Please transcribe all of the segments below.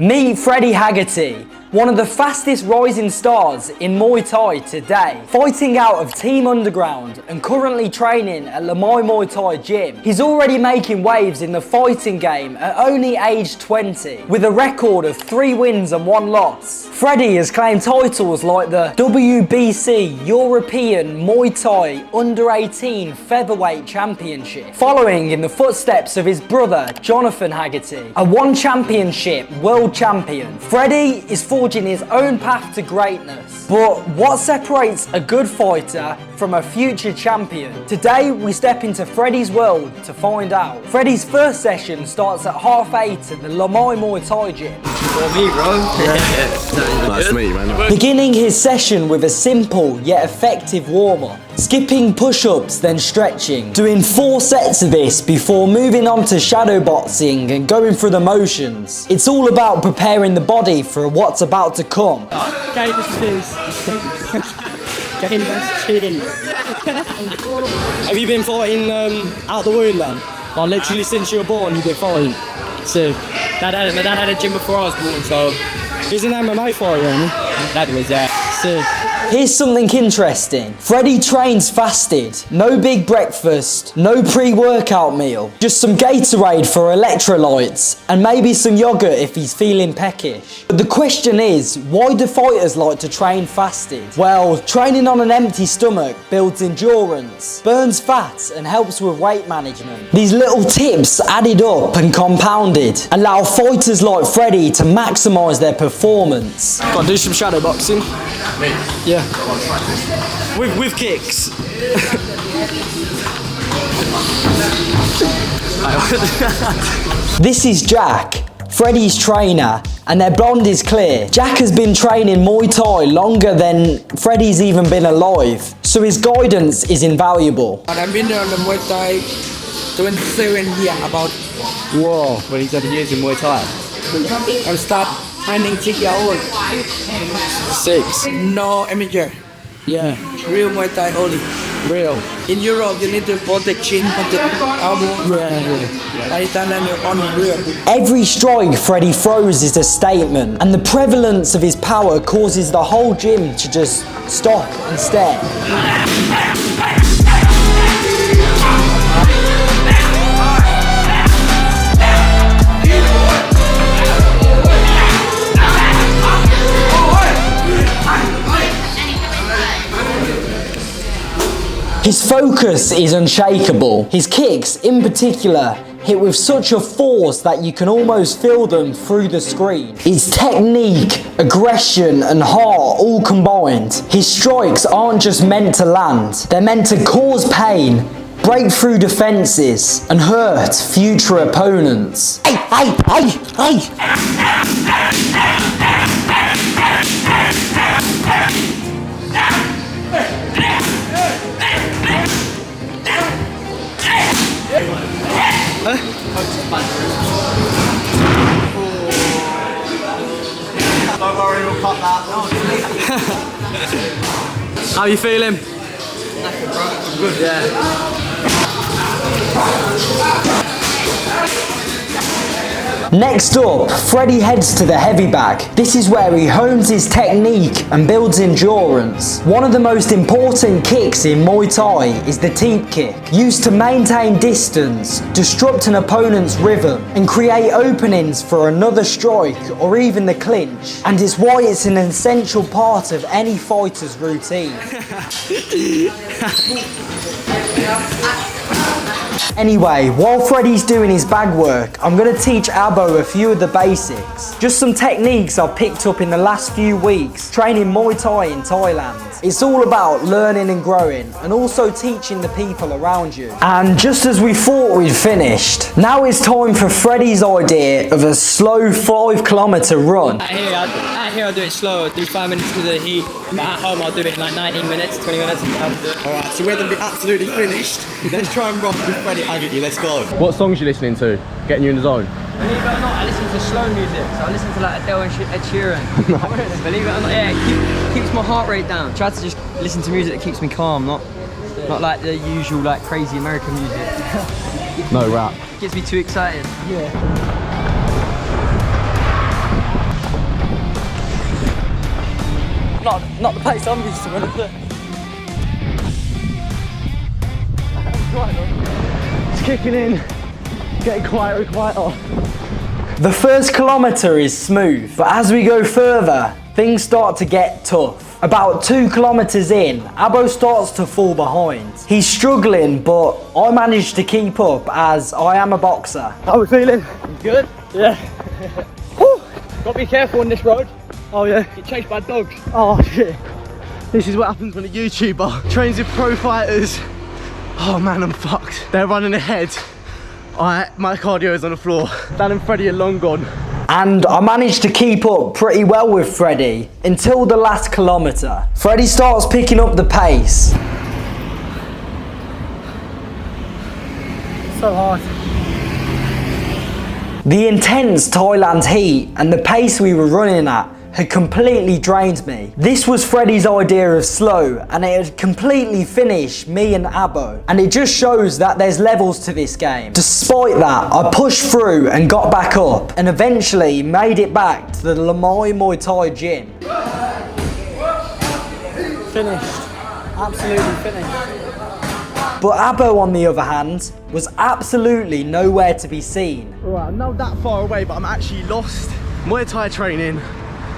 Meet Freddie Haggerty, one of the fastest rising stars in Muay Thai today, fighting out of Team Underground and currently training at Lamai Muay Thai gym. He's already making waves in the fighting game at only age 20, with a record of 3 wins and 1 loss. Freddy has claimed titles like the WBC European Muay Thai Under-18 Featherweight Championship, following in the footsteps of his brother Jonathan Haggerty, a 1 championship world champion. Freddy is forging his own path to greatness. But what separates a good fighter from a future champion? Today we step into Freddy's world to find out. Freddy's first session starts at 8:30 at the Lamai Muay Thai gym. Me, bro. Nice to meet you, man. Beginning his session with a simple yet effective warm-up, skipping push-ups then stretching, doing 4 sets of this before moving on to shadow boxing and going through the motions. It's all about preparing the body for what's about to come. Have you been fighting out the womb then? Like literally since you were born you've been fighting? So my dad had a gym before I was born, so he's an MMA fighter, isn't he? Dad was there. So here's something interesting. Freddy trains fasted. No big breakfast, no pre-workout meal. Just some Gatorade for electrolytes and maybe some yogurt if he's feeling peckish. But the question is, why do fighters like to train fasted? Well, training on an empty stomach builds endurance, burns fat and helps with weight management. These little tips added up and compounded allow fighters like Freddy to maximise their performance. gotta do some shadow boxing. Yeah. With kicks. This is Jack, Freddy's trainer, and their bond is clear. Jack has been training Muay Thai longer than Freddy's even been alive, so his guidance is invaluable. I've been on the Muay Thai 27 years about. Whoa, 27 years in Muay Thai. I start training 6 years old. 6. No amateur. Yeah. Real Muay Thai only. Real. In Europe, you need to protect chin, protect elbow. Yeah. Like Thailand, you're on real. Every strike Freddy throws is a statement, and the prevalence of his power causes the whole gym to just stop and stare. His focus is unshakable. His kicks, in particular, hit with such a force that you can almost feel them through the screen. It's technique, aggression and heart all combined. His strikes aren't just meant to land, they're meant to cause pain, break through defences and hurt future opponents. Hey! Don't worry, we'll cut that. How you feeling? Good. Yeah. Next up, Freddy heads to the heavy bag. This is where he hones his technique and builds endurance. One of the most important kicks in Muay Thai is the teep kick, used to maintain distance, disrupt an opponent's rhythm, and create openings for another strike or even the clinch. And it's why it's an essential part of any fighter's routine. Anyway, while Freddy's doing his bag work, I'm going to teach Abo a few of the basics. Just some techniques I've picked up in the last few weeks training Muay Thai in Thailand. It's all about learning and growing and also teaching the people around you. And just as we thought we'd finished, now it's time for Freddy's idea of a slow 5-kilometer run. Out here I'll do it slow, I'll do 5 minutes to the heat, but at home I'll do it in like 19 minutes, 20 minutes. Alright, so we're going to be absolutely finished. Let's try and rock with Freddie Haggerty, let's go. What songs are you listening to? Getting you in the zone? Believe it or not, I listen to slow music, so I listen to like Adele and Ed Sheeran. Believe it or not, yeah, it keeps my heart rate down. Try to just listen to music that keeps me calm, not like the usual like crazy American music. No rap. Gets me too excited. Yeah. Not the pace I'm used to running. It's kicking in, getting quieter and quieter. The first kilometre is smooth, but as we go further, things start to get tough. About 2 kilometres in, Abo starts to fall behind. He's struggling, but I manage to keep up as I am a boxer. How are we feeling? Good? Yeah. Got to be careful on this road. Oh yeah. Get chased by dogs. Oh shit. This is what happens when a YouTuber trains with pro fighters. Oh man, I'm fucked. They're running ahead. My cardio is on the floor. Dan and Freddy are long gone. And I managed to keep up pretty well with Freddy until the last kilometre. Freddy starts picking up the pace. So hard. The intense Thailand heat and the pace we were running at had completely drained me. This was Freddy's idea of slow, and it had completely finished me and Abo. And it just shows that there's levels to this game. Despite that, I pushed through and got back up, and eventually made it back to the Lamai Muay Thai gym. Finished. Absolutely finished. But Abo, on the other hand, was absolutely nowhere to be seen. Right, I'm not that far away, but I'm actually lost. Muay Thai training,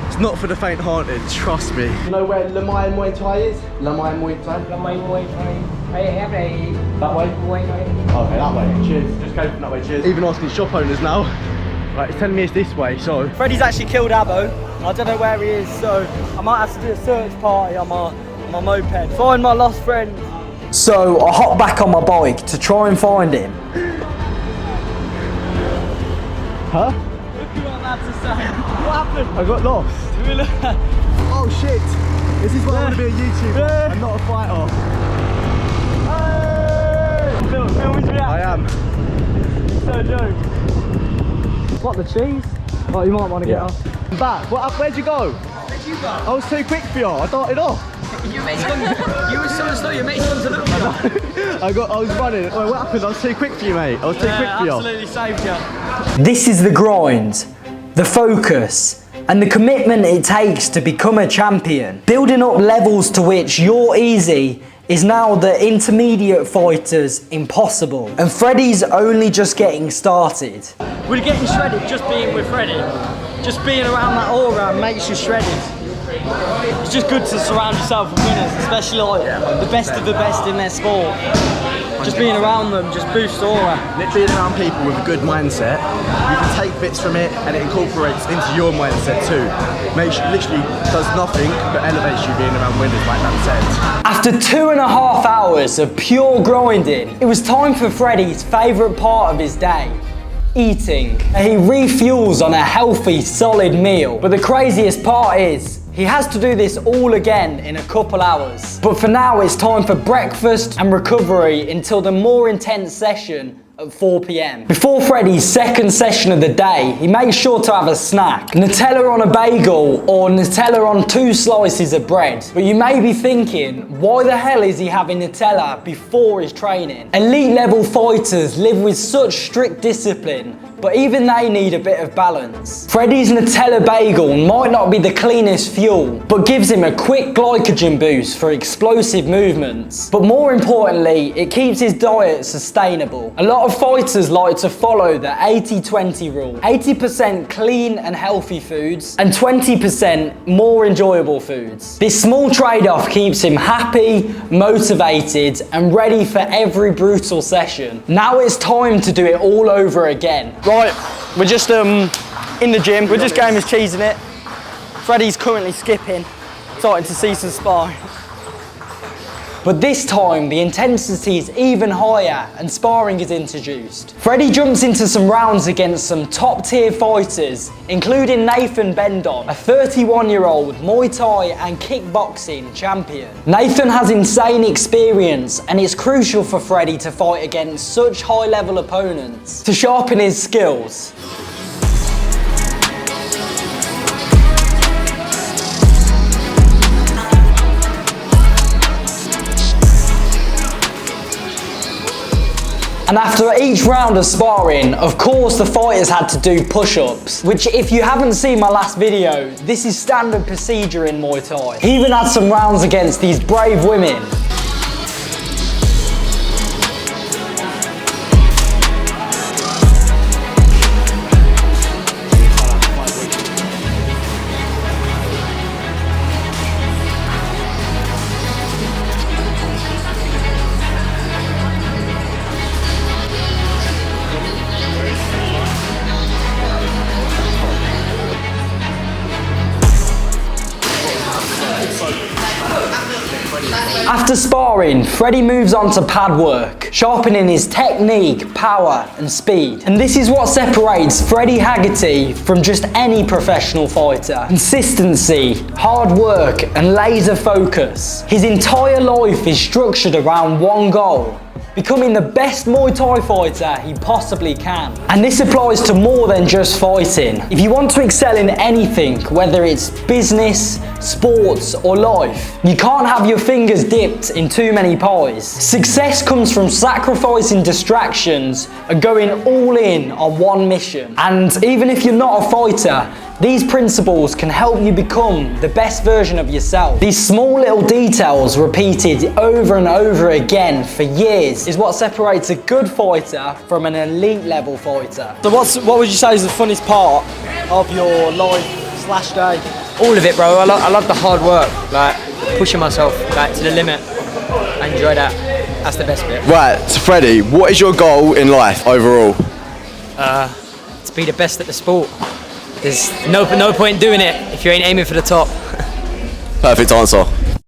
it's not for the faint-hearted, trust me. You know where Lamai Muay Thai is? Lamai Muay Thai? Lamai Muay Thai. I have a That way? Muay Thai. Okay, that way. Cheers. Just came from that way, cheers. Even asking shop owners now. Right, it's telling me it's this way, so. Freddy's actually killed Abo. I don't know where he is, so I might have to do a search party on my moped. Find my lost friend. So I hopped back on my bike to try and find him. Huh? Look what I'm about to say. What happened? I got lost. Oh shit. This is why I want to be a YouTuber and not a fighter. Film his reaction. I am. It's so dope. What, the cheese? Oh, you might want to get off. I'm back. Where'd you go? Where'd you go? I was too quick for you. I darted off. You were so slow, your mate's come to look for you. I was running. Wait, what happened? I was too quick for you, mate. I was too quick for you. Absolutely saved you. This is the grind, the focus, and the commitment it takes to become a champion. Building up levels to which you're easy is now the intermediate fighter's impossible. And Freddy's only just getting started. We're getting shredded just being with Freddy. Just being around that aura makes you shredded. It's just good to surround yourself with winners, especially like the best of the best in their sport. Just being around them just boosts aura. Being around people with a good mindset, you can take bits from it and it incorporates into your mindset too. Literally does nothing but elevates you being around winners, like Dan said. After 2.5 hours of pure grinding, it was time for Freddy's favourite part of his day. Eating. He refuels on a healthy, solid meal. But the craziest part is, he has to do this all again in a couple hours. But for now, it's time for breakfast and recovery until the more intense session at 4 PM. Before Freddy's second session of the day, he makes sure to have a snack. Nutella on a bagel or Nutella on 2 slices of bread. But you may be thinking, why the hell is he having Nutella before his training? Elite level fighters live with such strict discipline, but even they need a bit of balance. Freddy's Nutella bagel might not be the cleanest fuel, but gives him a quick glycogen boost for explosive movements. But more importantly, it keeps his diet sustainable. A lot of fighters like to follow the 80-20 rule. 80% clean and healthy foods, and 20% more enjoyable foods. This small trade-off keeps him happy, motivated, and ready for every brutal session. Now it's time to do it all over again. Right, we're just in the gym. We're just getting his cheese in it. Freddy's currently skipping, starting to see some sparring. But this time, the intensity is even higher and sparring is introduced. Freddy jumps into some rounds against some top-tier fighters, including Nathan Bendon, a 31-year-old Muay Thai and kickboxing champion. Nathan has insane experience, and it's crucial for Freddy to fight against such high-level opponents to sharpen his skills. And after each round of sparring, of course the fighters had to do push-ups, which if you haven't seen my last video, this is standard procedure in Muay Thai. He even had some rounds against these brave women. After sparring, Freddie moves on to pad work, sharpening his technique, power and speed. And this is what separates Freddie Haggerty from just any professional fighter. Consistency, hard work and laser focus. His entire life is structured around one goal: becoming the best Muay Thai fighter he possibly can. And this applies to more than just fighting. If you want to excel in anything, whether it's business, sports or life, you can't have your fingers dipped in too many pies. Success comes from sacrificing distractions and going all in on one mission. And even if you're not a fighter, these principles can help you become the best version of yourself. These small little details repeated over and over again for years is what separates a good fighter from an elite level fighter. So what would you say is the funniest part of your life/day? All of it, bro. I love the hard work, like pushing myself like to the limit. I enjoy that. That's the best bit. Right, so Freddie, what is your goal in life overall? To be the best at the sport. There's no point doing it if you ain't aiming for the top. Perfect answer.